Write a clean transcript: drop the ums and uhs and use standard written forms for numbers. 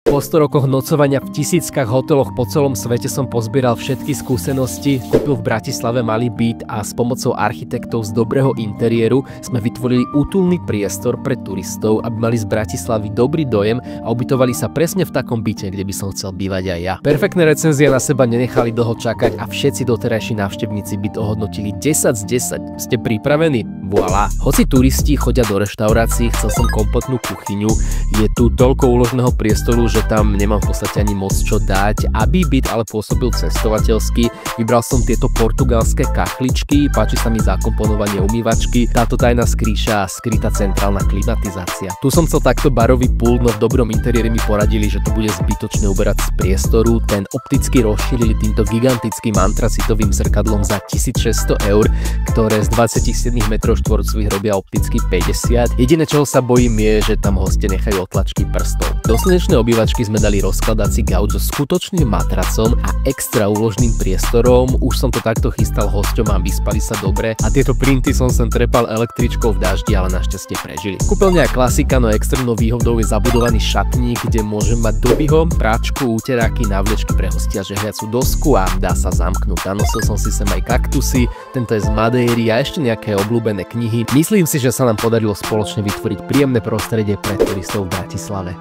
Po 100 rokoch nocovania v tisíckach hoteloch po celom svete som pozbieral všetky skúsenosti, kúpil v Bratislave malý byt a s pomocou architektov z dobrého interiéru sme vytvorili útulný priestor pre turistov, aby mali z Bratislavy dobrý dojem a ubytovali sa presne v takom byte, kde by som chcel bývať aj ja. Perfektné recenzie na seba nenechali dlho čakať a všetci doterajší návštevníci byt ohodnotili 10 z 10. Ste pripravení? Voilà. Hoci turisti chodia do reštaurácií, chcel som kompletnú kuchyňu. Je tu toľko úložného priestoru, že tam nemám v podstate ani moc čo dať. Aby byt ale pôsobil cestovateľsky, vybral som tieto portugalské kachličky, páči sa mi zakomponovanie umývačky, táto tajná skrýša a skrytá centrálna klimatizácia. Tu som chcel takto barový pult, no v dobrom interiéri mi poradili, že to bude zbytočné uberať z priestoru. Ten opticky rozšírili týmto gigantickým antracitovým zrkadlom za 1600 €, ktoré z 27 m2 robia opticky 50. Jediné, čoho sa bojím, je, že tam hostia nechajú otlačky prstov. Do slnečnej obývačky sme dali rozkladací gauč so skutočným matracom a extra úložným priestorom. Už som to takto chystal hosťom a vyspali sa dobre. A tieto printy som sem trepal električkou v daždi, ale našťastie prežili. Kúpeľňa je klasika, no extrémnou výhodou je zabudovaný šatník, kde môžem mať dobyho, práčku, úteráky, návlečky pre hostia, žehliacu dosku a dá sa zamknúť. Nanosil som si sem aj kaktusy, tento je z Madeiry a ešte nejaké obľúbené knihy. Myslím si, že sa nám podarilo spoločne vytvoriť príjemné prostredie pre turistov v Bratislave.